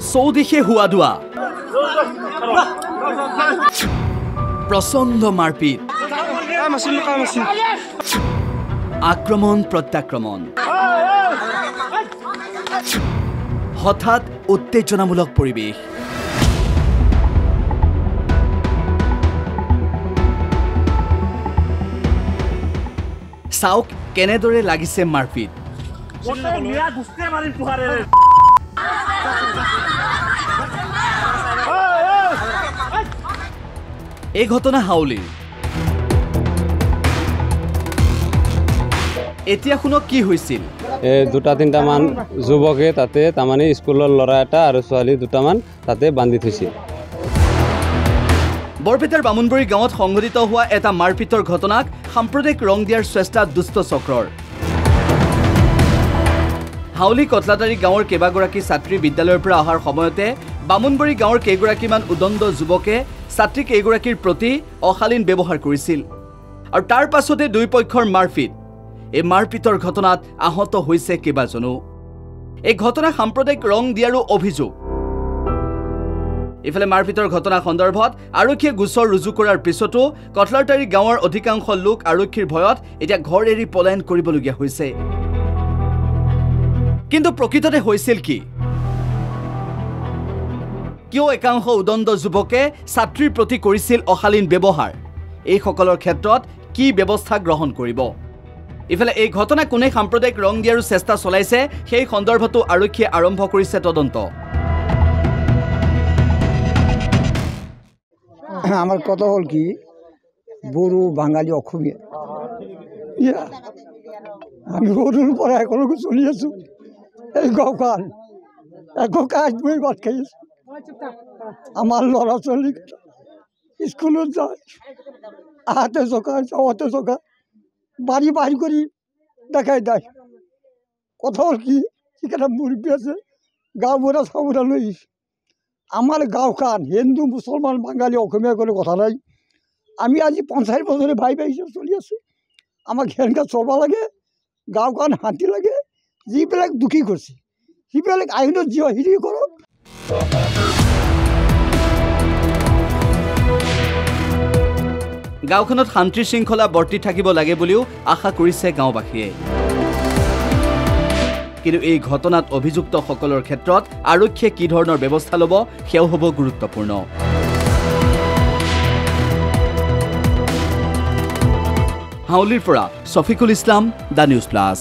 চৌদিশে হুৱা দুৱা প্ৰচণ্ড মাৰপিট আক্ৰমণ প্ৰত্যাক্ৰমণ হঠাৎ উত্তেজনামূলক পৰিৱেশ চাওক কেনেদৰে লাগিছে মাৰপিট এই ঘটনা হাউলিৰ এতিয়া শুনক কি হৈছিল দুটা তিনটা মান যুৱকে তাতে তাৰমানে স্কুলৰ ল'ৰা এটা আৰু ছোৱালী দুটামান তাতে বান্ধি থৈছিল বৰপেটাৰ বামুনবৰী গাঁৱত সংঘটিত হোৱা এটা মাৰপিটৰ ঘটনাক সাম্প্ৰদায়িক ৰং দিয়াৰ চেষ্টা দুষ্ট চক্ৰৰ হাউলি কটলাতাৰী গাঁৱৰ কেইবাগৰাকী ছাত্ৰী বিদ্যালয়ৰ পৰা অহাৰ সময়তে বামুনবৰী গাঁৱৰ কেইগৰাকীমান উদণ্ড যুৱকে ছাত্ৰী কেইগৰাকীৰ প্ৰতি অশালীন ব্যৱহাৰ কৰিছিল আৰু তাৰ পাছতে দুই পক্ষৰ মাৰপিট এই মাৰপিটৰ ঘটনাত আহত হৈছে কেইবাজনো এই ঘটনা সাম্প্ৰদায়িক ৰং দিয়াৰো অভিযোগ ইফালে মাৰপিটৰ ঘটনা সন্দৰ্ভত আৰক্ষীয়ে গোচৰ ৰুজু কৰাৰ পিছতো কটলাতাৰী গাঁৱৰ অধিকাংশ লোক আৰক্ষীৰ ভয়ত এতিয়া ঘৰ এৰি পলায়ন কৰিবলগীয়া হৈছে কিন্তু প্ৰকৃততে হৈছিল কি কিয় একাংশ উদণ্ড যুৱকে ছাত্ৰীৰ প্ৰতি কৰিছিল অশালীন ব্যৱহাৰ এই সকলৰ ক্ষেত্ৰত কি ব্যৱস্থা গ্ৰহণ কৰিব ইফালে এই ঘটনা কোনে সাম্প্ৰদায়িক ৰং দিয়াৰ চেষ্টা চলাইছে সেই সন্দৰ্ভতো আৰক্ষীয়ে আৰম্ভ কৰিছে তদন্ত আমাৰ কথা হল কি বড়ো বাঙালি অসমীয়া আমি সৰুৰ পৰা একেলগে চলি আছো এই গাঁওখন একো কাজ বই ভাত খাই আছো আমার ল'ৰা ছোৱালী স্কুলত যায় আহাতে চকা যাওয়াতে চকা বাড়ি বাড়ি করে দেখাই দেয় কথা হল কি সেখানে মুরব্বী আছে গাঁও বুড়া সবরা লইস আমার গাঁওখান হিন্দু মুসলমান বাঙালি অসমীয়া কোনো কথা নাই আমি আজি 50 বছরে ভাই ভাই হিসাবে চলি আছো আমাক সেনেকা চলবা লাগে গাঁওখান শান্তি লাগে যিবিলাক দুখী করছে সেইবিলাক আইনত যি হেৰি কৰক গাঁওখনত শান্তি শৃংখলা বৰ্তি থাকিব লাগে বুলিও আশা কৰিছে গাঁওবাসীয়ে কিন্তু এই ঘটনাত অভিযুক্তসকলৰ ক্ষেত্ৰত আৰক্ষীয়ে কি ধৰণৰ ব্যৱস্থা ল'ব সেয়াও হ'ব গুৰুত্বপূৰ্ণ হাউলিৰ পৰা Shafiqul Islam the news plus